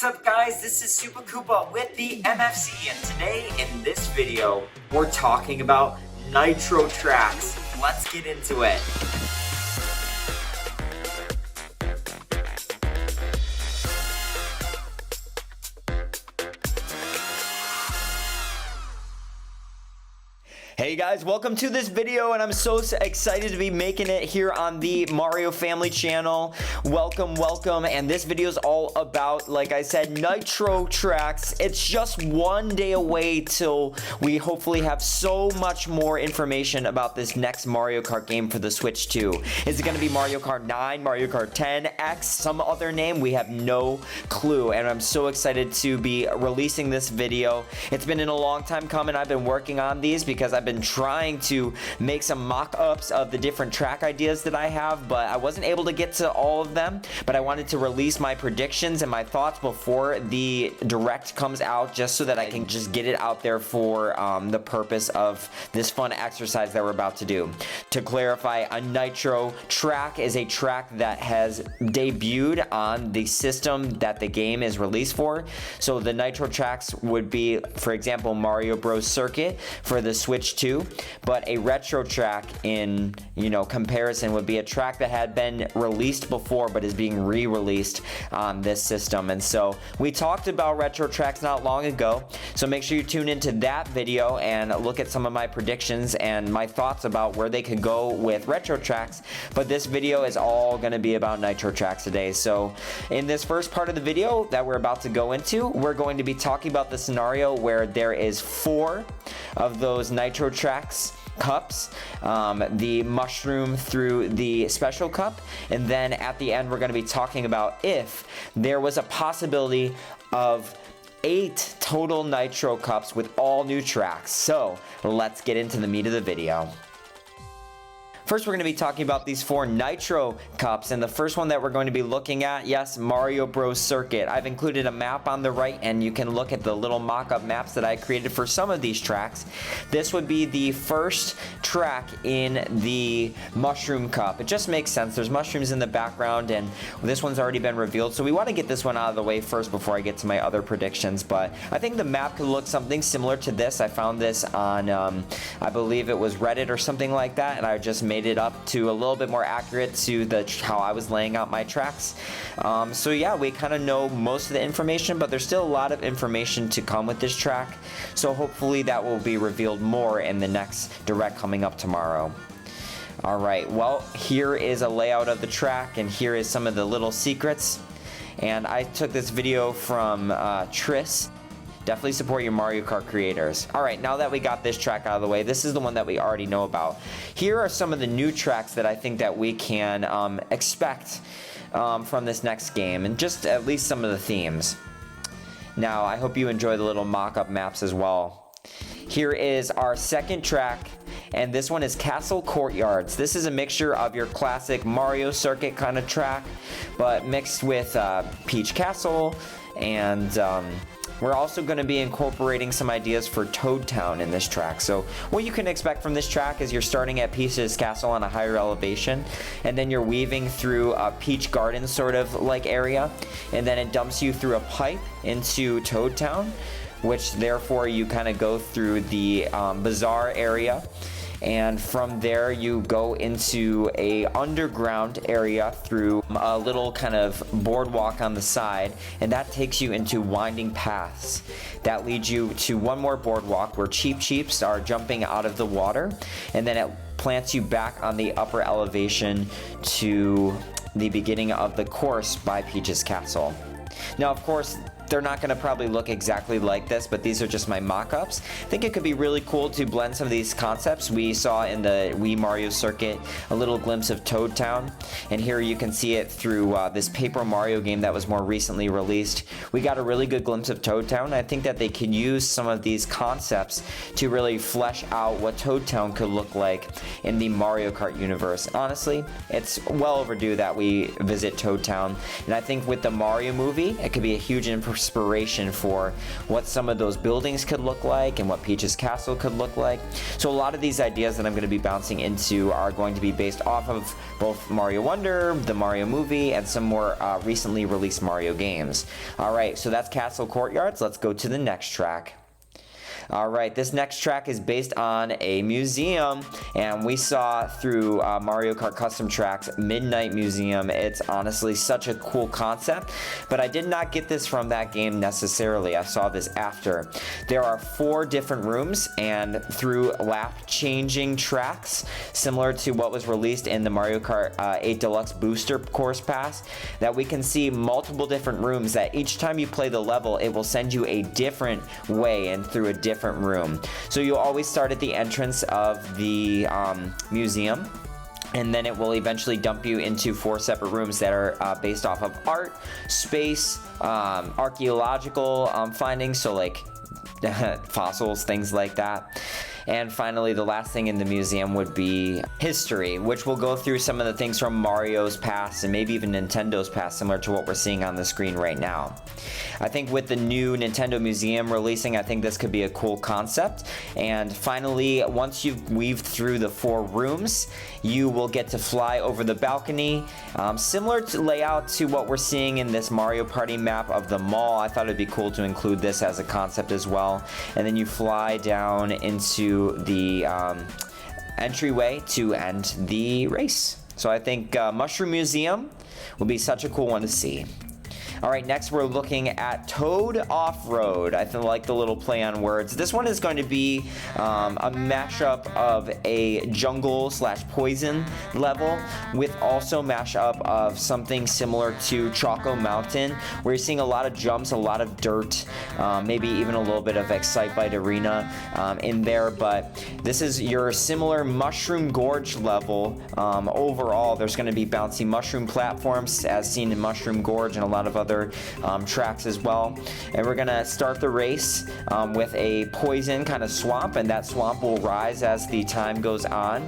up, guys? This is Super Koopa with the MFC, and today in this video, we're talking about Nitro Tracks. Let's get into it. Hey guys, welcome to this video, and I'm so excited to be making it here on the Mario Family channel. Welcome, and this video is all about, like I said, Nitro Tracks. It's just one day away till we hopefully have so much more information about this next Mario Kart game for the Switch 2. Is it going to be Mario Kart 9, Mario Kart 10, X, some other name? We have no clue, and I'm so excited to be releasing this video. It's been in a long time coming. I've been working on these because I've been trying to make some mock-ups of the different track ideas that I have, but I wasn't able to get to all of them. But I wanted to release my predictions and my thoughts before the direct comes out, just so that I can just get it out there for the purpose of this fun exercise that we're about to do. To clarify, a Nitro track is a track that has debuted on the system that the game is released for. So the Nitro tracks would be, for example, Mario Bros. Circuit for the Switch 2, but a retro track in comparison would be a track that had been released before but is being re-released on this system. And so we talked about retro tracks not long ago, so make sure you tune into that video and look at some of my predictions and my thoughts about where they could go with retro tracks. But this video is all going to be about Nitro Tracks today. So in this first part of the video that we're about to go into, we're going to be talking about the scenario where there is 4 of those Nitro Tracks cups, the mushroom through the special cup, and then at the end we're going to be talking about if there was a possibility of 8 total Nitro cups with all new tracks. So let's get into the meat of the video. First, we're going to be talking about these 4 Nitro Cups, and the first one that we're going to be looking at, yes, Mario Bros. Circuit. I've included a map on the right, and you can look at the little mock-up maps that I created for some of these tracks. This would be the first track in the Mushroom Cup. It just makes sense. There's mushrooms in the background, and this one's already been revealed, so we want to get this one out of the way first before I get to my other predictions. But I think the map could look something similar to this. I found this on, I believe it was Reddit or something like that, and I just made it up to a little bit more accurate to how I was laying out my tracks. So yeah, we kind of know most of the information, but there's still a lot of information to come with this track. So hopefully that will be revealed more in the next direct coming up tomorrow. Alright, well, here is a layout of the track, and here is some of the little secrets. And I took this video from Tris. Definitely support your Mario Kart creators. Alright, now that we got this track out of the way, this is the one that we already know about. Here are some of the new tracks that I think that we can expect from this next game, and just at least some of the themes. Now, I hope you enjoy the little mock-up maps as well. Here is our second track, and this one is Castle Courtyards. This is a mixture of your classic Mario Circuit kind of track, but mixed with Peach Castle, and we're also going to be incorporating some ideas for Toad Town in this track. So what you can expect from this track is you're starting at Peach's Castle on a higher elevation, and then you're weaving through a Peach Garden sort of like area, and then it dumps you through a pipe into Toad Town, which therefore you kind of go through the bazaar area. And from there you go into a underground area through a little kind of boardwalk on the side, and that takes you into winding paths that lead you to one more boardwalk where Cheep Cheeps are jumping out of the water, and then it plants you back on the upper elevation to the beginning of the course by Peach's Castle. Now, of course, they're not going to probably look exactly like this, but these are just my mock-ups. I think it could be really cool to blend some of these concepts. We saw in the Wii Mario Circuit a little glimpse of Toad Town, and here you can see it through this Paper Mario game that was more recently released. We got a really good glimpse of Toad Town. I think that they can use some of these concepts to really flesh out what Toad Town could look like in the Mario Kart universe. Honestly, it's well overdue that we visit Toad Town, and I think with the Mario movie, it could be a huge inspiration for what some of those buildings could look like and what Peach's castle could look like. So a lot of these ideas that I'm going to be bouncing into are going to be based off of both Mario Wonder, the Mario movie, and some more recently released Mario games. Alright, so that's Castle Courtyards. Let's go to the next track. Alright, this next track is based on a museum, and we saw through Mario Kart Custom Tracks Midnight Museum. It's honestly such a cool concept, but I did not get this from that game necessarily. I saw this after. There are 4 different rooms, and through lap changing tracks, similar to what was released in the Mario Kart 8 Deluxe Booster Course Pass, that we can see multiple different rooms that each time you play the level, it will send you a different way and through a different room. So you'll always start at the entrance of the museum, and then it will eventually dump you into 4 separate rooms that are based off of art, space, archaeological findings, so like fossils, things like that. And finally, the last thing in the museum would be history, which will go through some of the things from Mario's past and maybe even Nintendo's past, similar to what we're seeing on the screen right now. I think with the new Nintendo Museum releasing, I think this could be a cool concept. And finally, once you've weaved through the 4 rooms, you will get to fly over the balcony. Similar to layout to what we're seeing in this Mario Party map of the mall. I thought it'd be cool to include this as a concept as well. And then you fly down into the entryway to end the race. So I think Mushroom Museum will be such a cool one to see. Alright, next we're looking at Toad Off-Road. I like the little play on words. This one is going to be a mashup of a jungle / poison level with also mashup of something similar to Choco Mountain, where you're seeing a lot of jumps, a lot of dirt, maybe even a little bit of Excitebike Arena in there, but this is your similar Mushroom Gorge level. Overall, there's going to be bouncy mushroom platforms as seen in Mushroom Gorge and a lot of other tracks as well. And we're gonna start the race with a poison kind of swamp, and that swamp will rise as the time goes on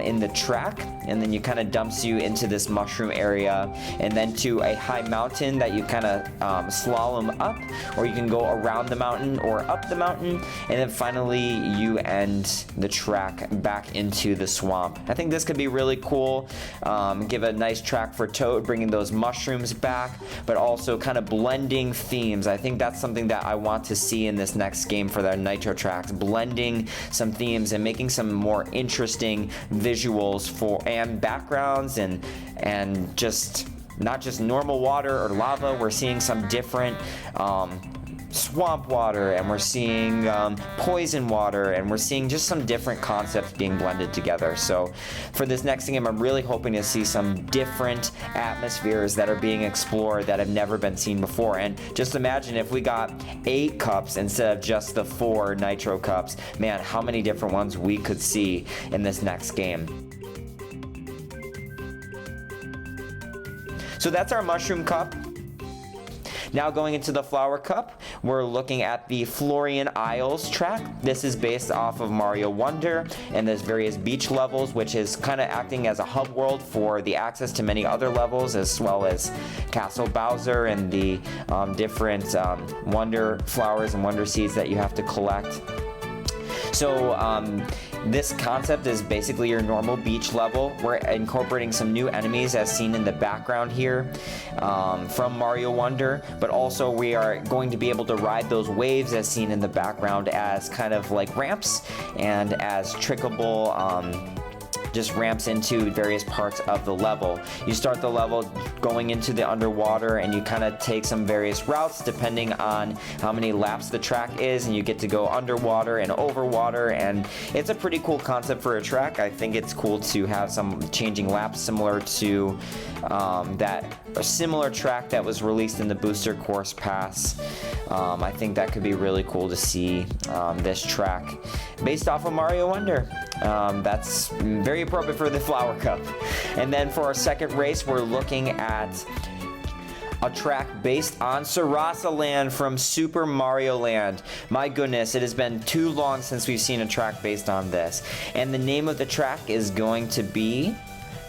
in the track, and then you kind of dumps you into this mushroom area, and then to a high mountain that you kind of slalom up, or you can go around the mountain or up the mountain, and then finally you end the track back into the swamp. I think this could be really cool. Give a nice track for Toad, bringing those mushrooms back, but also kind of blending themes. I think that's something that I want to see in this next game for their Nitro Tracks, blending some themes and making some more interesting visuals for and backgrounds and just not just normal water or lava. We're seeing some different swamp water, and we're seeing poison water, and we're seeing just some different concepts being blended together. So for this next game, I'm really hoping to see some different atmospheres that are being explored that have never been seen before. And just imagine if we got 8 cups instead of just the 4 Nitro cups. Man, how many different ones we could see in this next game. So that's our Mushroom Cup. Now going into the Flower Cup, we're looking at the Florian Isles track. This is based off of Mario Wonder, and there's various beach levels, which is kind of acting as a hub world for the access to many other levels, as well as Castle Bowser and the different wonder flowers and wonder seeds that you have to collect. So this concept is basically your normal beach level. We're incorporating some new enemies as seen in the background here from Mario Wonder, but also we are going to be able to ride those waves as seen in the background as kind of like ramps and as trickable just ramps into various parts of the level. You start the level going into the underwater, and you kind of take some various routes depending on how many laps the track is, and you get to go underwater and over water, and it's a pretty cool concept for a track. I think it's cool to have some changing laps similar to a similar track that was released in the Booster Course Pass. I think that could be really cool to see this track based off of Mario Wonder. That's very appropriate for the Flower Cup. And then for our second race, we're looking at a track based on Sarasa Land from Super Mario Land. My goodness, it has been too long since we've seen a track based on this. And the name of the track is going to be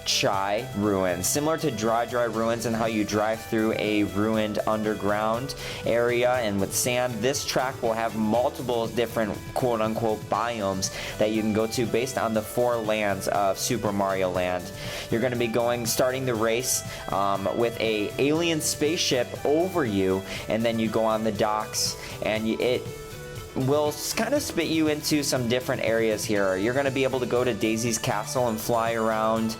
Chai Ruins. Similar to Dry Ruins and how you drive through a ruined underground area and with sand, this track will have multiple different quote-unquote biomes that you can go to based on the 4 lands of Super Mario Land. You're going to be starting the race with a alien spaceship over you, and then you go on the docks, and it will kind of spit you into some different areas here. You're going to be able to go to Daisy's castle and fly around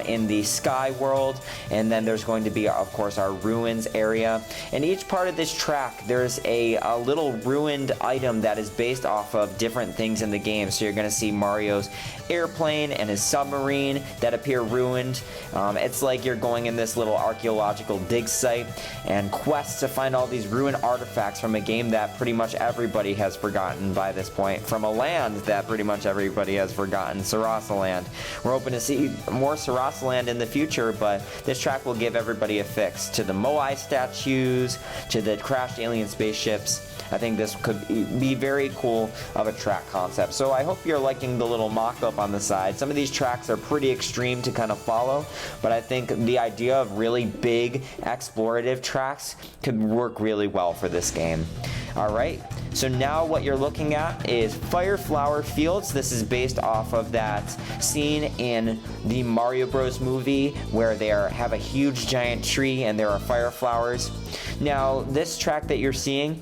in the sky world, and then there's going to be, of course, our ruins area. In each part of this track, there's a little ruined item that is based off of different things in the game. So you're going to see Mario's airplane and his submarine that appear ruined. It's like you're going in this little archaeological dig site and quests to find all these ruined artifacts from a game that pretty much everybody has forgotten by this point, from a land that pretty much everybody has forgotten, Sarasa Land. We're hoping to see more Sarasa Land in the future, but this track will give everybody a fix to the Moai statues, to the crashed alien spaceships. I think this could be very cool of a track concept. So I hope you're liking the little mock-up on the side. Some of these tracks are pretty extreme to kind of follow, but I think the idea of really big explorative tracks could work really well for this game. Alright, so now what you're looking at is Fire Flower Fields. This is based off of that scene in the Mario Bros. Movie where they have a huge giant tree and there are fire flowers. Now, this track that you're seeing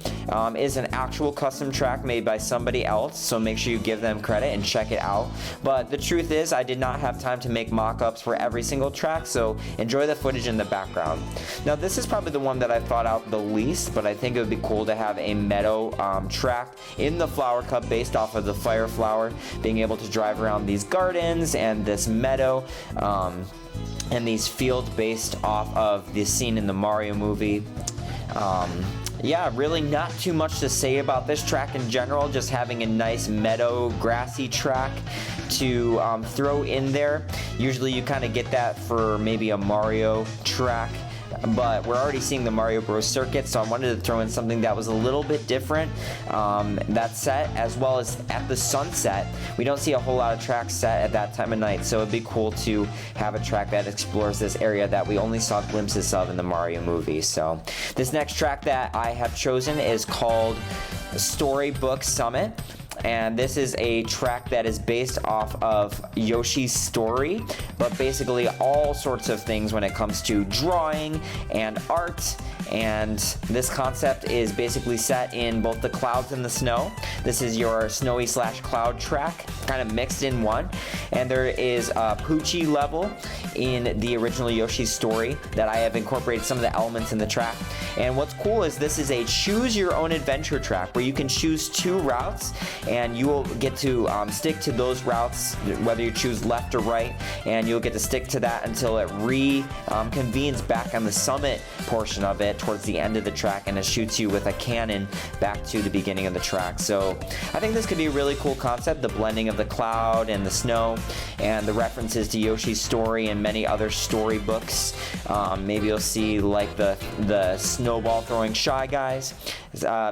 is an actual custom track made by somebody else, so make sure you give them credit and check it out. But the truth is, I did not have time to make mock-ups for every single track, so enjoy the footage in the background. Now, this is probably the one that I thought out the least, but I think it would be cool to have a meadow track in the Flower Cup based off of the Fire Flower, being able to drive around these gardens and this meadow and these fields based off of the scene in the Mario movie. Yeah, really not too much to say about this track in general, just having a nice meadow, grassy track to throw in there. Usually you kind of get that for maybe a Mario track, but we're already seeing the Mario Bros. Circuit, so I wanted to throw in something that was a little bit different. That set, as well as at the sunset, we don't see a whole lot of tracks set at that time of night, so it'd be cool to have a track that explores this area that we only saw glimpses of in the Mario movie. So this next track that I have chosen is called Storybook Summit. And this is a track that is based off of Yoshi's story, but basically all sorts of things when it comes to drawing and art. And this concept is basically set in both the clouds and the snow. This is your snowy / cloud track, kind of mixed in one. And there is a Poochie level in the original Yoshi story that I have incorporated some of the elements in the track. And what's cool is this is a choose your own adventure track where you can choose 2 routes and you will get to stick to those routes, whether you choose left or right, and you'll get to stick to that until it reconvenes back on the summit portion of it towards the end of the track, and it shoots you with a cannon back to the beginning of the track. So I think this could be a really cool concept, the blending of the cloud and the snow and the references to Yoshi's story and many other storybooks. Maybe you'll see like the snowball throwing Shy Guys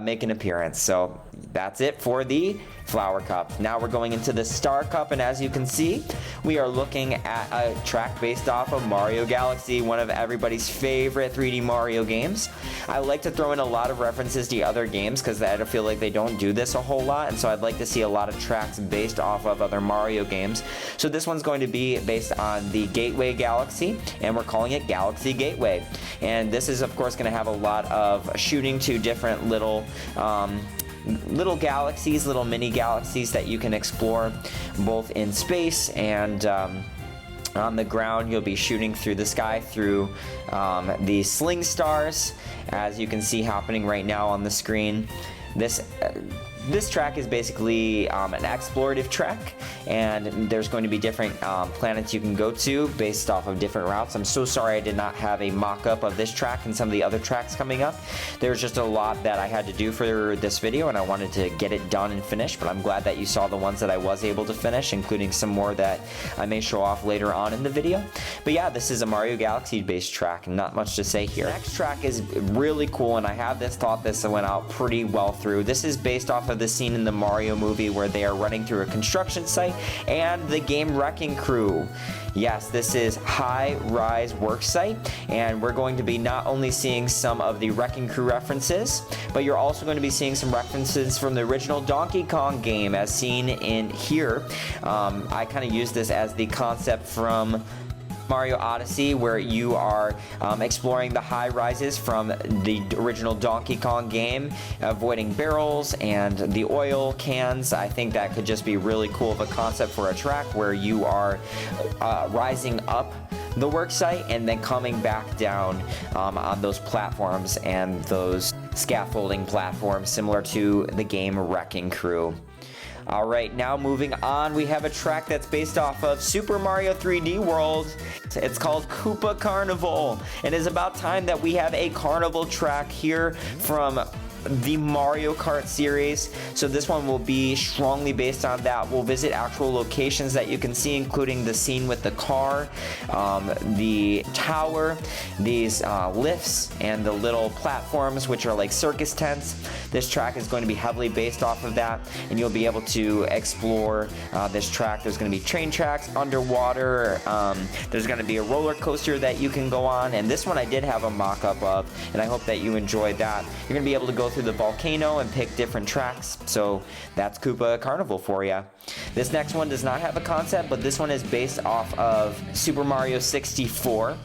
make an appearance. So that's it for the Flower Cup. Now we're going into the Star Cup, and as you can see, we are looking at a track based off of Mario Galaxy, one of everybody's favorite 3D Mario games. I like to throw in a lot of references to other games because I feel like they don't do this a whole lot, and so I'd like to see a lot of tracks based off of other Mario games. So this one's going to be based on the Gateway Galaxy, and we're calling it Galaxy Gateway. And this is of course going to have a lot of shooting to different little galaxies, little mini galaxies that you can explore both in space and on the ground. You'll be shooting through the sky through the sling stars, as you can see happening right now on the screen. This track is basically an explorative track, and there's going to be different planets you can go to based off of different routes. I'm so sorry I did not have a mock-up of this track and some of the other tracks coming up. There's just a lot that I had to do for this video, and I wanted to get it done and finished, but I'm glad that you saw the ones that I was able to finish, including some more that I may show off later on in the video. But yeah, this is a Mario Galaxy based track, and not much to say here. The next track is really cool, and I have thought this went out pretty well through. This is based off of of the scene in the Mario movie where they are running through a construction site, and the game Wrecking Crew. Yes, this is high-rise worksite, and we're going to be not only seeing some of the Wrecking Crew references, but you're also going to be seeing some references from the original Donkey Kong game as seen in here. I kind of use this as the concept from Mario Odyssey, where you are exploring the high rises from the original Donkey Kong game, avoiding barrels and the oil cans. I think that could just be really cool of a concept for a track where you are rising up the worksite and then coming back down on those platforms and those scaffolding platforms similar to the game Wrecking Crew. Alright, now moving on, we have a track that's based off of Super Mario 3D World. It's called Koopa Carnival. It is about time that we have a carnival track here from the Mario Kart series. So this one will be strongly based on that. We'll visit actual locations that you can see, including the scene with the car, the tower, these lifts, and the little platforms, which are like circus tents. This track is going to be heavily based off of that, and you'll be able to explore this track. There's going to be train tracks, underwater, there's going to be a roller coaster that you can go on, and this one I did have a mock-up of, and I hope that you enjoyed that. You're going to be able to go through the volcano and pick different tracks, so that's Koopa Carnival for you. This next one does not have a concept, but this one is based off of Super Mario 64.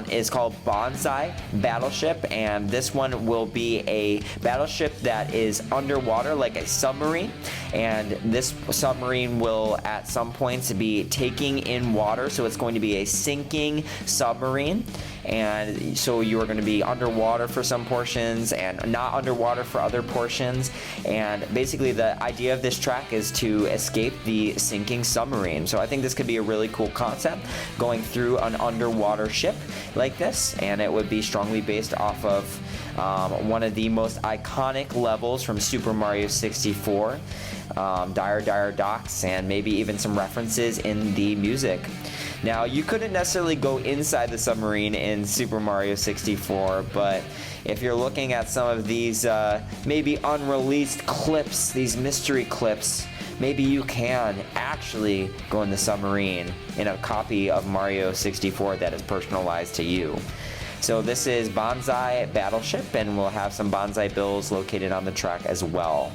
It's called Bonsai Battleship, and this one will be a battleship that is underwater like a submarine, and this submarine will at some points be taking in water, so it's going to be a sinking submarine, and so you are going to be underwater for some portions and not underwater for other portions. And basically the idea of this track is to escape the sinking submarine. So I think this could be a really cool concept, going through an underwater ship like this, and it would be strongly based off of one of the most iconic levels from Super Mario 64, Dire Docks, and maybe even some references in the music. Now, you couldn't necessarily go inside the submarine in Super Mario 64, but if you're looking at some of these maybe unreleased clips, these mystery clips, maybe you can actually go in the submarine in a copy of Mario 64 that is personalized to you. So this is Bonsai Battleship, and we'll have some bonsai bills located on the track as well.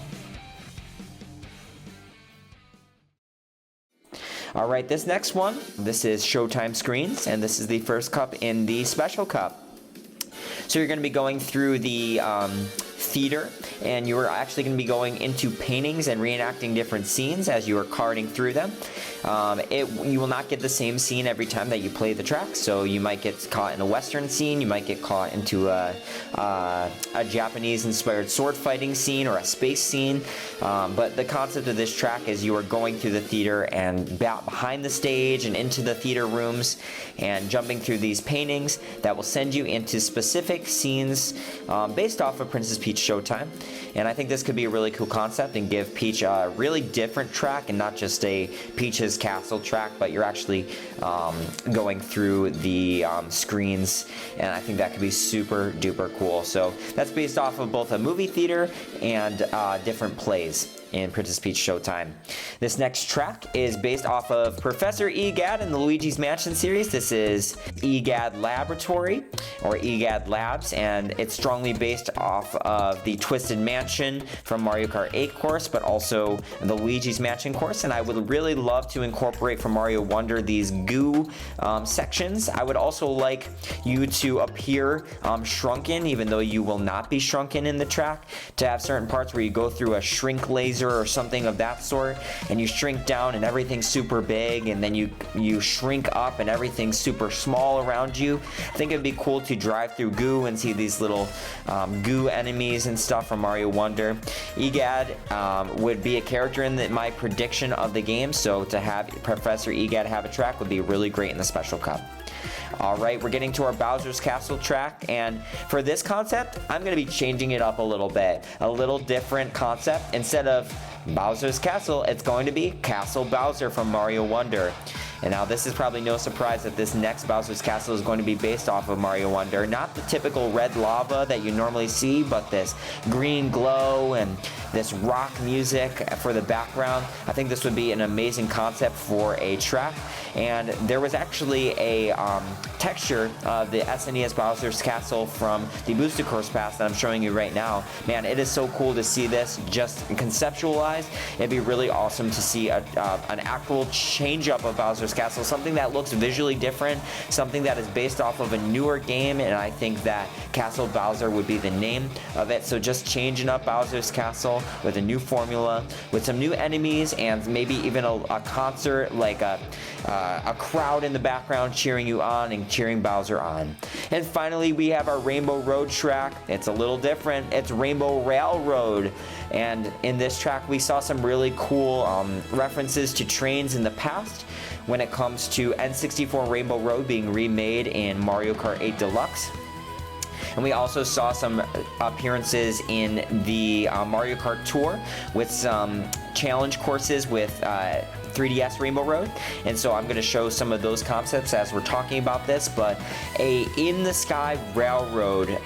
Alright, this next one, this is Showtime Screens, and this is the first cup in the Special Cup. So you're going to be going through the theater, and you are actually going to be going into paintings and reenacting different scenes as you are karting through them. You will not get the same scene every time that you play the track, so you might get caught in a western scene, you might get caught into a Japanese-inspired sword fighting scene or a space scene, but the concept of this track is you are going through the theater and behind the stage and into the theater rooms and jumping through these paintings that will send you into specific scenes based off of Princess Peach Showtime. And I think this could be a really cool concept and give Peach a really different track and not just a Peach's Castle track, but you're actually going through the screens, and I think that could be super duper cool. So that's based off of both a movie theater and different plays in Princess Peach Showtime. This next track is based off of Professor Egad in the Luigi's Mansion series. This is Egad Laboratory, or Egad Labs, and it's strongly based off of the Twisted Mansion from Mario Kart 8 course, but also the Luigi's Mansion course. And I would really love to incorporate from Mario Wonder these goo sections. I would also like you to appear shrunken, even though you will not be shrunken in the track, to have certain parts where you go through a shrink laser or something of that sort, and you shrink down and everything's super big, and then you shrink up and everything's super small around you. I think it'd be cool to drive through goo and see these little goo enemies and stuff from Mario Wonder. Egad would be a character in my prediction of the game, so to have Professor Egad have a track would be really great in the Special Cup. Alright, we're getting to our Bowser's Castle track, and for this concept, I'm going to be changing it up a little bit. A little different concept. Instead of Bowser's Castle, it's going to be Castle Bowser from Mario Wonder. And now this is probably no surprise that this next Bowser's Castle is going to be based off of Mario Wonder. Not the typical red lava that you normally see, but this green glow and this rock music for the background. I think this would be an amazing concept for a track. And there was actually a texture of the SNES Bowser's Castle from the Booster Course Pass that I'm showing you right now. Man, it is so cool to see this just conceptualized. It'd be really awesome to see an actual change up of Bowser's Castle, something that looks visually different, something that is based off of a newer game, and I think that Castle Bowser would be the name of it. So just changing up Bowser's Castle with a new formula, with some new enemies, and maybe even a concert, like a crowd in the background cheering you on and cheering Bowser on. And finally, we have our Rainbow Road track. It's a little different. It's Rainbow Railroad. And in this track, we saw some really cool references to trains in the past when it comes to N64 Rainbow Road being remade in Mario Kart 8 Deluxe. And we also saw some appearances in the Mario Kart Tour with some challenge courses with 3DS Rainbow Road. And so I'm going to show some of those concepts as we're talking about this, but a in-the-sky railroad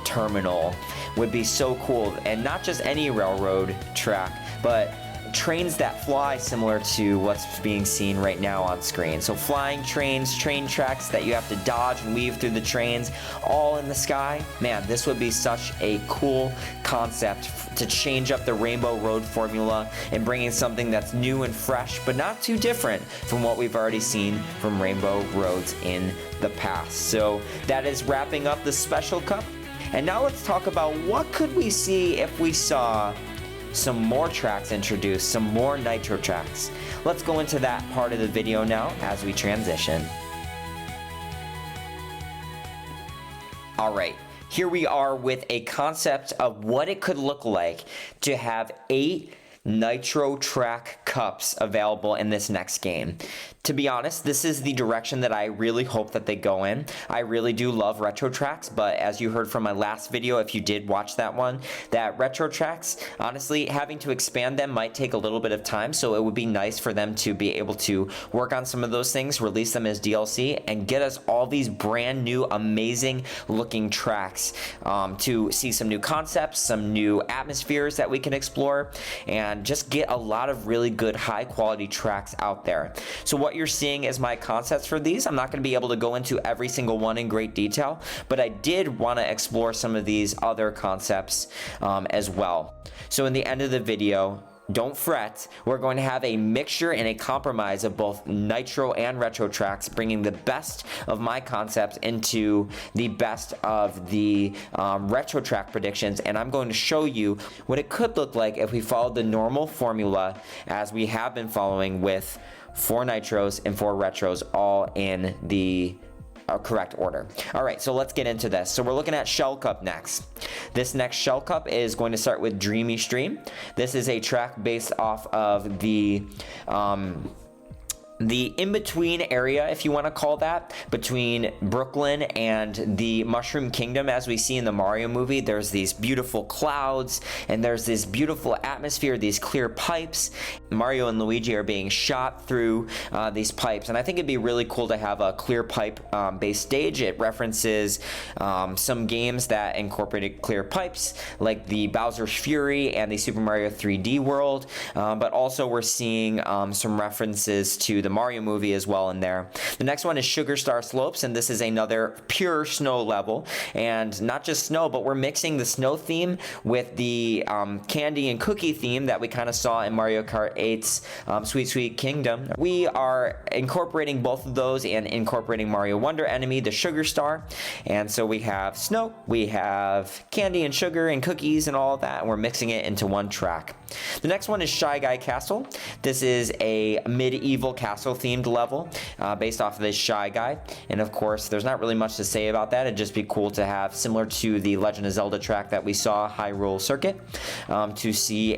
terminal would be so cool. And not just any railroad track, but trains that fly, similar to what's being seen right now on screen. So flying trains, train tracks that you have to dodge and weave through the trains, all in the sky. Man, this would be such a cool concept to change up the Rainbow Road formula and bringing something that's new and fresh, but not too different from what we've already seen from Rainbow Roads in the past. So that is wrapping up the Special Cup. And now let's talk about what could we see if we saw some more tracks introduced, some more Nitro Tracks. Let's go into that part of the video now as we transition. Alright, here we are with a concept of what it could look like to have 8 Nitro Track cups available in this next game. To be honest, this is the direction that I really hope that they go in. I really do love retro tracks, but as you heard from my last video, if you did watch that one, that retro tracks, honestly, having to expand them might take a little bit of time, so it would be nice for them to be able to work on some of those things, release them as DLC, and get us all these brand new, amazing looking tracks to see some new concepts, some new atmospheres that we can explore, and just get a lot of really good high quality tracks out there. So what you're seeing is my concepts for these. I'm not going to be able to go into every single one in great detail, but I did want to explore some of these other concepts as well. So in the end of the video, don't fret, we're going to have a mixture and a compromise of both Nitro and Retro tracks, bringing the best of my concepts into the best of the Retro track predictions, and I'm going to show you what it could look like if we followed the normal formula as we have been following with 4 Nitros and 4 Retros, all in the correct order. Alright, so let's get into this. So we're looking at Shell Cup next. This next Shell Cup is going to start with Dreamy Stream. This is a track based off of the in-between area, if you want to call that, between Brooklyn and the Mushroom Kingdom. As we see in the Mario movie, there's these beautiful clouds and there's this beautiful atmosphere, these clear pipes. Mario and Luigi are being shot through these pipes, and I think it'd be really cool to have a clear pipe based stage. It references some games that incorporated clear pipes, like the Bowser's Fury and the Super Mario 3D World, but also we're seeing some references to the Mario movie as well in there. The next one is Sugar Star Slopes, and this is another pure snow level, and not just snow, but we're mixing the snow theme with the candy and cookie theme that we kind of saw in Mario Kart 8's Sweet Sweet Kingdom. We are incorporating both of those and incorporating Mario Wonder enemy, the Sugar Star, and so we have snow, we have candy and sugar and cookies and all of that, and we're mixing it into one track. The next one is Shy Guy Castle. This is a medieval castle themed level based off of this Shy Guy, and of course there's not really much to say about that. It'd just be cool to have, similar to the Legend of Zelda track that we saw, Hyrule Circuit, to see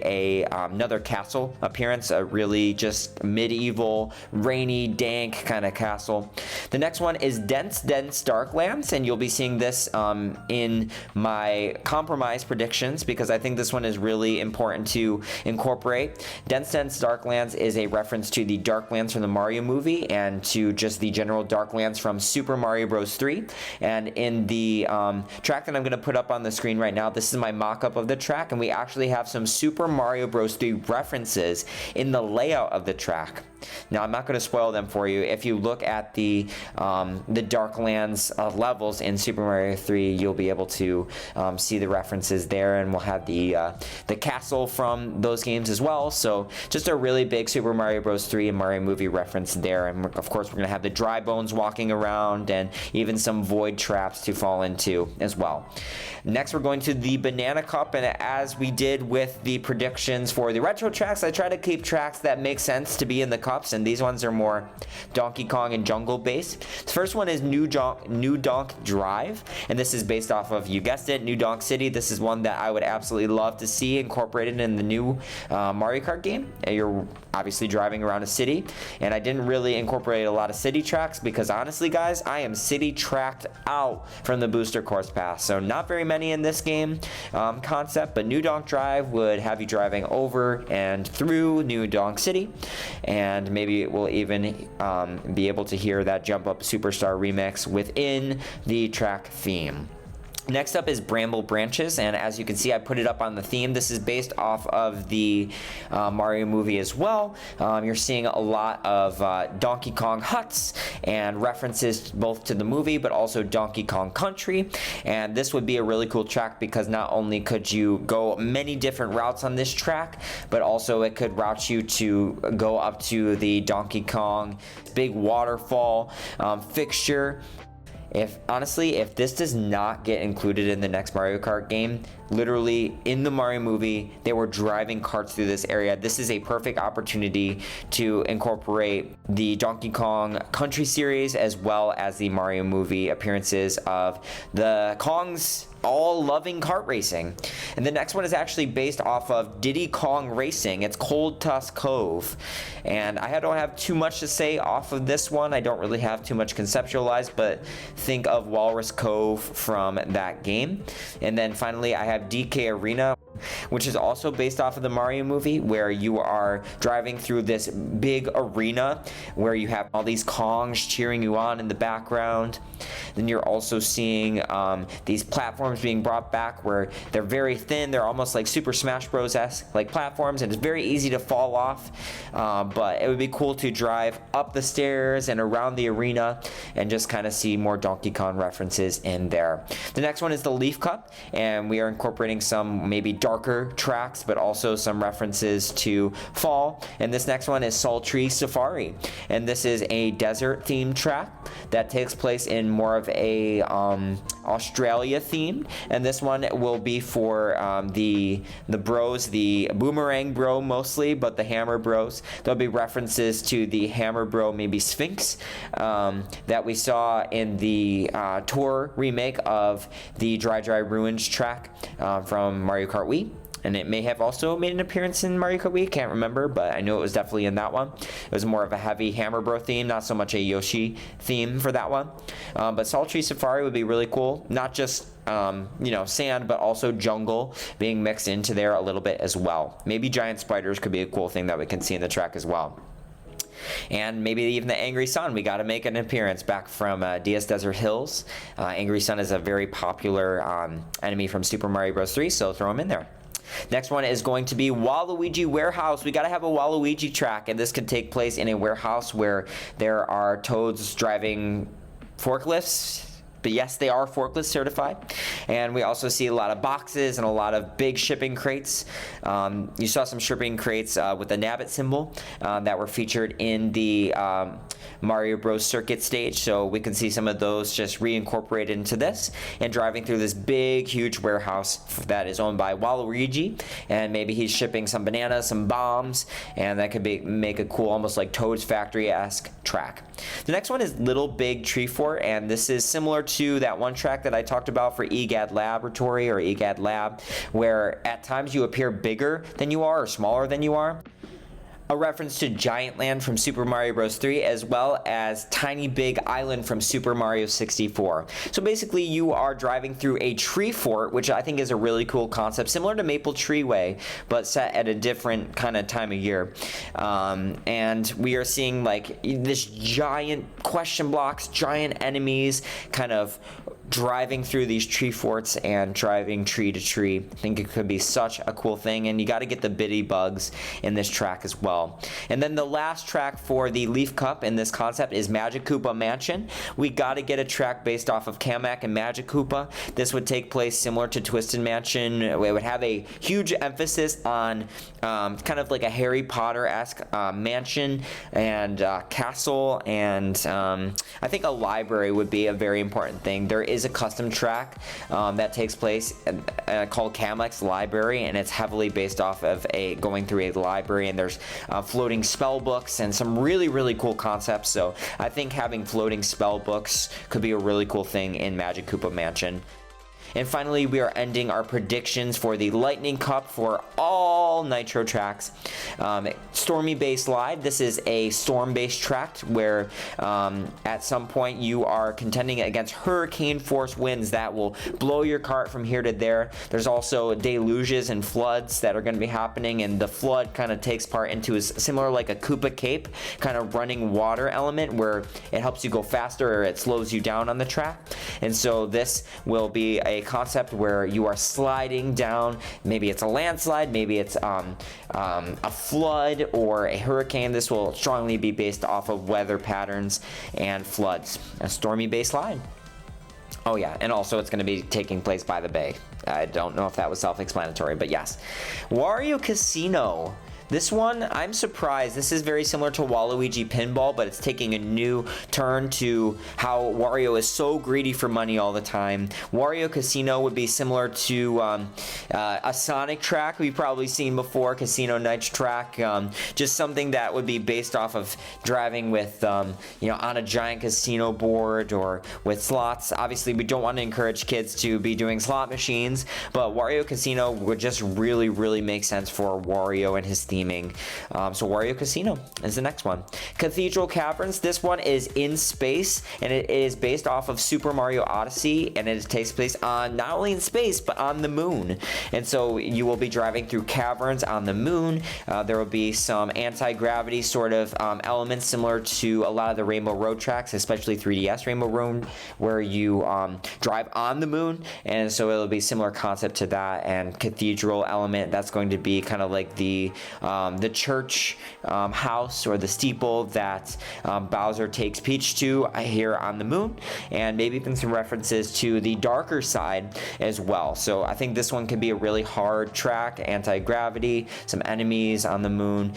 another castle appearance, a really just medieval, rainy, dank kind of castle. The next one is Dense Darklands, and you'll be seeing this in my compromise predictions, because I think this one is really important to incorporate. Dense Darklands is a reference to the Darklands from the the Mario movie and to just the general Darklands from Super Mario Bros. 3. And in the track that I'm going to put up on the screen right now, this is my mock-up of the track, and we actually have some Super Mario Bros. 3 references in the layout of the track. Now, I'm not going to spoil them for you. If you look at the Darklands levels in Super Mario 3, you'll be able to see the references there, and we'll have the castle from those games as well. So just a really big Super Mario Bros. 3 and Mario movie reference there. And of course, we're going to have the dry bones walking around and even some void traps to fall into as well. Next, we're going to the Banana Cup, and as we did with the predictions for the retro tracks, I try to keep tracks that make sense to be in the cups, and these ones are more Donkey Kong and jungle based. The first one is New Donk Drive, and this is based off of, you guessed it, New Donk City. This is one that I would absolutely love to see incorporated in the new Mario Kart game. You're obviously driving around a city, and I didn't really incorporate a lot of city tracks because honestly, guys, I am city tracked out from the booster course pass, so not very many in this game concept, but New Donk Drive would have you driving over and through New Donk City, and maybe we'll even be able to hear that Jump Up Superstar remix within the track theme. Next up is Bramble Branches, and as you can see, I put it up on the theme. This is based off of the Mario movie as well. You're seeing a lot of Donkey Kong huts and references both to the movie but also Donkey Kong Country, and this would be a really cool track because not only could you go many different routes on this track, but also it could route you to go up to the Donkey Kong big waterfall fixture. If this does not get included in the next Mario Kart game, literally in the Mario movie, they were driving carts through this area. This is a perfect opportunity to incorporate the Donkey Kong Country series as well as the Mario movie appearances of the Kongs all loving kart racing. And the next one is actually based off of Diddy Kong Racing. It's Cold Tusk Cove. And I don't have too much to say off of this one. I don't really have too much conceptualized, but think of Walrus Cove from that game. And then finally, I have DK Arena, which is also based off of the Mario movie, where you are driving through this big arena where you have all these Kongs cheering you on in the background. Then you're also seeing these platforms being brought back where they're very thin. They're almost like Super Smash Bros-esque like platforms, and it's very easy to fall off. But it would be cool to drive up the stairs and around the arena and just kind of see more Donkey Kong references in there. The next one is the Leaf Cup, and we are incorporating some maybe darker tracks, but also some references to fall. And this next one is Sultry Safari, and this is a desert themed track that takes place in more of a Australia theme, and this one will be for the bros, the Boomerang Bro mostly, but the Hammer Bros. There'll be references to the Hammer Bro, maybe Sphinx, that we saw in the tour remake of the Dry Dry Ruins track from Mario Kart Wii. And it may have also made an appearance in Mario Kart Wii, can't remember, but I know it was definitely in that one. It was more of a heavy Hammer Bro theme, not so much a Yoshi theme for that one. But Sultry Safari would be really cool, not just sand, but also jungle being mixed into there a little bit as well. Maybe giant spiders could be a cool thing that we can see in the track as well. And maybe even the Angry Sun, we got to make an appearance back from DS Desert Hills. Angry Sun is a very popular enemy from Super Mario Bros. 3, so throw him in there. Next one is going to be Waluigi Warehouse. We got to have a Waluigi track, and this could take place in a warehouse where there are toads driving forklifts. But yes, they are forklift certified. And we also see a lot of boxes and a lot of big shipping crates. You saw some shipping crates with the Nabbit symbol that were featured in the Mario Bros. Circuit stage. So we can see some of those just reincorporated into this and driving through this big, huge warehouse that is owned by Waluigi. And maybe he's shipping some bananas, some bombs, and that could make a cool, almost like Toad's Factory-esque track. The next one is Little Big Tree Fort, and this is similar to that one track that I talked about for EGAD Laboratory or EGAD Lab, where at times you appear bigger than you are or smaller than you are. a reference to Giant Land from Super Mario Bros. 3, as well as Tiny Big Island from Super Mario 64. So basically, you are driving through a tree fort, which I think is a really cool concept, similar to Maple Tree Way, but set at a different kind of time of year. And we are seeing like this giant question blocks, giant enemies, kind of driving through these tree forts and driving tree to tree. I think it could be such a cool thing, and you got to get the bitty bugs in this track as well. And then the last track for the Leaf Cup in this concept is Magic Koopa Mansion. We got to get a track based off of Kamek and Magic Koopa. This would take place similar to Twisted Mansion. It would have a huge emphasis on kind of like a Harry Potter-esque mansion and castle, and I think a library would be a very important thing. There is a custom track that takes place called Kamek's Library, and it's heavily based off of going through a library, and there's floating spell books and some really cool concepts. So I think having floating spell books could be a really cool thing in Magic Koopa Mansion. And finally, we are ending our predictions for the Lightning Cup for all Nitro Tracks. Stormy Base Live, this is a storm-based track where at some point you are contending against hurricane force winds that will blow your cart from here to there. There's also deluges and floods that are going to be happening, and the flood kind of takes part into a similar like a Koopa Cape kind of running water element where it helps you go faster or it slows you down on the track. And so this will be a concept where you are sliding down. Maybe it's a landslide, maybe it's a flood or a hurricane. This will strongly be based off of weather patterns and floods. A stormy base line. Oh yeah, and also it's going to be taking place by the bay. I don't know if that was self-explanatory, but yes. Wario Casino. This one, I'm surprised. This is very similar to Waluigi Pinball, but it's taking a new turn to how Wario is so greedy for money all the time. Wario Casino would be similar to a Sonic track we've probably seen before, Casino Nitro Track. Just something that would be based off of driving with, on a giant casino board or with slots. Obviously, we don't want to encourage kids to be doing slot machines, but Wario Casino would just really make sense for Wario and his theme. So Wario Casino is the next one. Cathedral Caverns, this one is in space, and it is based off of Super Mario Odyssey, and it takes place on not only in space but on the moon. And so you will be driving through caverns on the moon. There will be some anti-gravity sort of elements similar to a lot of the Rainbow Road tracks, especially 3DS Rainbow Road, where you drive on the moon. And so it'll be similar concept to that, and cathedral element. That's going to be kind of like the church house or the steeple that Bowser takes Peach to here on the moon, and maybe even some references to the darker side as well. So I think this one could be a really hard track, anti-gravity, some enemies on the moon,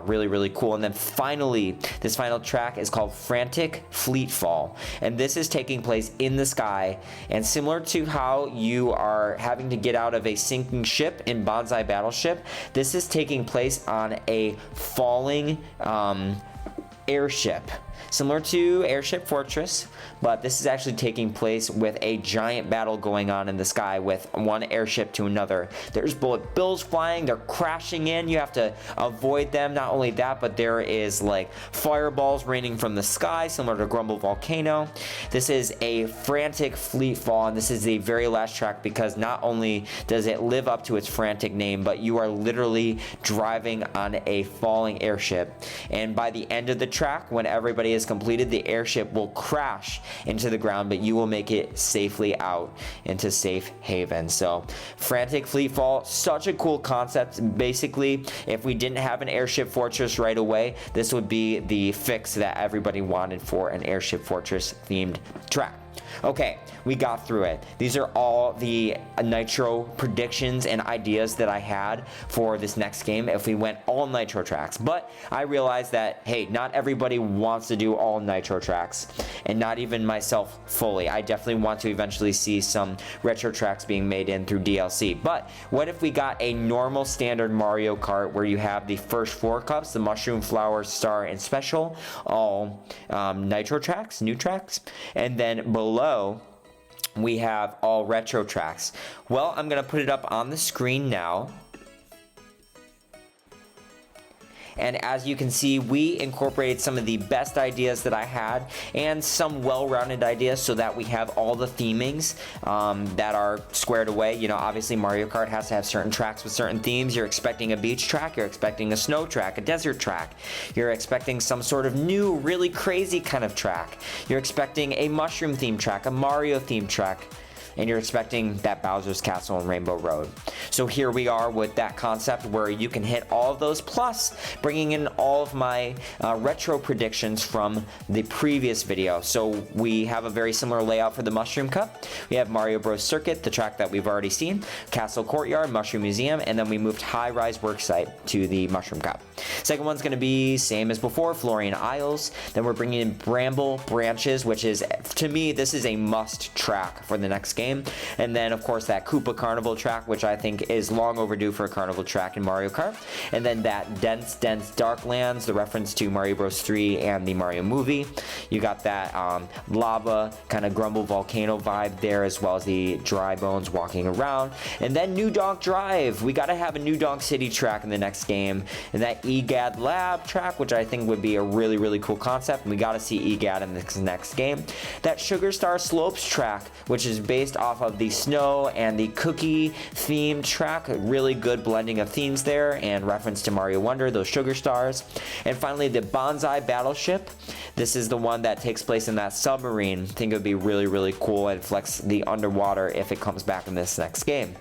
really cool. And then finally, this final track is called Frantic Fleet Fall, and this is taking place in the sky, and similar to how you are having to get out of a sinking ship in Bonsai Battleship, this is taking place on a falling airship, similar to Airship Fortress, but this is actually taking place with a giant battle going on in the sky with one airship to another. There's bullet bills flying, they're crashing in, you have to avoid them. Not only that, but there is like fireballs raining from the sky, similar to Grumble Volcano. This is a Frantic Fleet Fall, and this is the very last track because not only does it live up to its frantic name, but you are literally driving on a falling airship. And by the end of the track, when everybody is completed, the airship will crash into the ground, but you will make it safely out into safe haven. So Frantic Fleet Fall, such a cool concept. Basically, if we didn't have an Airship Fortress right away, this would be the fix that everybody wanted for an Airship Fortress themed track. Okay, we got through it. These are all the Nitro predictions and ideas that I had for this next game if we went all Nitro tracks. But I realized that, hey, not everybody wants to do all Nitro tracks, and not even myself fully. I definitely want to eventually see some retro tracks being made in through DLC. But what if we got a normal standard Mario Kart where you have the first 4 cups, the Mushroom, Flower, Star, and Special, all Nitro tracks, new tracks, and then below we have all retro tracks. Well, I'm gonna put it up on the screen now. And as you can see, we incorporated some of the best ideas that I had and some well-rounded ideas so that we have all the themings that are squared away. You know, obviously Mario Kart has to have certain tracks with certain themes. You're expecting a beach track, you're expecting a snow track, a desert track. You're expecting some sort of new, really crazy kind of track. You're expecting a mushroom themed track, a Mario themed track, and you're expecting that Bowser's Castle and Rainbow Road. So here we are with that concept where you can hit all of those, plus bringing in all of my retro predictions from the previous video. So we have a very similar layout for the Mushroom Cup. We have Mario Bros. Circuit, the track that we've already seen, Castle Courtyard, Mushroom Museum, and then we moved High Rise Worksite to the Mushroom Cup. Second one's gonna be same as before, Florian Isles. Then we're bringing in Bramble Branches, which is, to me, this is a must track for the next game. And then of course that Koopa Carnival track, which I think is long overdue for a carnival track in Mario Kart. And then that Dense Dark Lands, the reference to Mario Bros. 3 and the Mario movie. You got that lava kind of grumble volcano vibe there, as well as the dry bones walking around. And then New Donk Drive. We got to have a New Donk City track in the next game. And that EGAD Lab track, which I think would be a really, really cool concept. And we got to see EGAD in this next game. That Sugar Star Slopes track, which is based off of the snow and the cookie themed track. A really good blending of themes there and reference to Mario Wonder, those sugar stars. And finally the Bonsai Battleship. This is the one that takes place in that submarine. I think it would be really, really cool and flex the underwater if it comes back in this next game.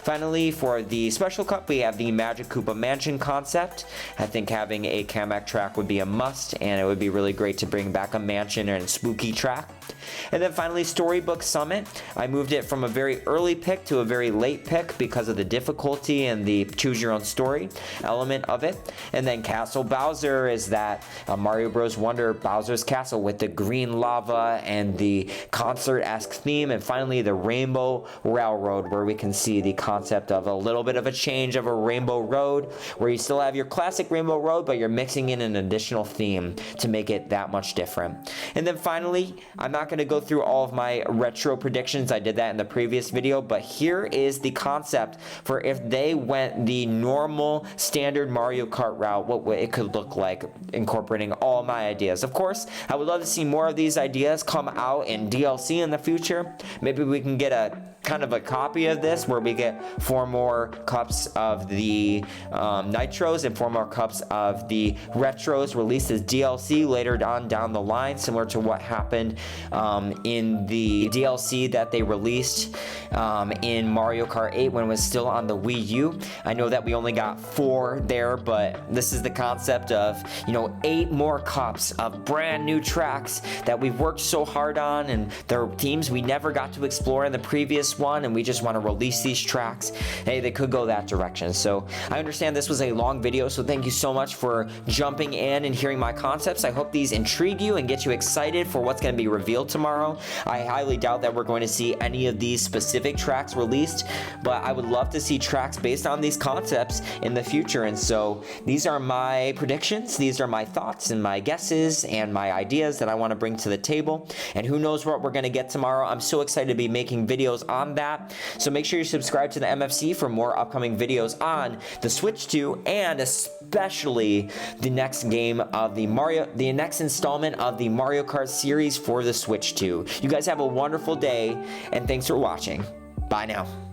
Finally, for the Special Cup, we have the Magic Koopa Mansion concept. I think having a Kamek track would be a must, and it would be really great to bring back a mansion and spooky track. And then finally, Storybook Summit. I moved it from a very early pick to a very late pick because of the difficulty and the choose your own story element of it. And then Castle Bowser is that Mario Bros. Wonder Bowser's Castle with the green lava and the concert-esque theme. And finally, the Rainbow Railroad, where we can see the concept of a little bit of a change of a Rainbow Road, where you still have your classic Rainbow Road, but you're mixing in an additional theme to make it that much different. And then finally, I'm not going to go through all of my retro predictions. I did that in the previous video, but here is the concept for if they went the normal standard Mario Kart route, what it could look like, incorporating all my ideas. Of course, I would love to see more of these ideas come out in DLC in the future. Maybe we can get a kind of a copy of this where we get 4 more cups of the Nitros and 4 more cups of the Retros released as DLC later on down the line, similar to what happened in the DLC that they released in Mario Kart 8 when it was still on the Wii U. I know that we only got 4 there, but this is the concept of, you know, 8 more cups of brand new tracks that we've worked so hard on, and they're themes we never got to explore in the previous one, and we just want to release these tracks. Hey, they could go that direction. So I understand this was a long video, so thank you so much for jumping in and hearing my concepts. I hope these intrigue you and get you excited for what's going to be revealed tomorrow. I highly doubt that we're going to see any of these specific tracks released, but I would love to see tracks based on these concepts in the future. And so these are my predictions, these are my thoughts and my guesses and my ideas that I want to bring to the table, and who knows what we're going to get tomorrow. I'm so excited to be making videos on that, so make sure you subscribe to the MFC for more upcoming videos on the Switch 2, and especially the next game of the next installment of the Mario Kart series for the Switch 2. You guys have a wonderful day, and thanks for watching. Bye now.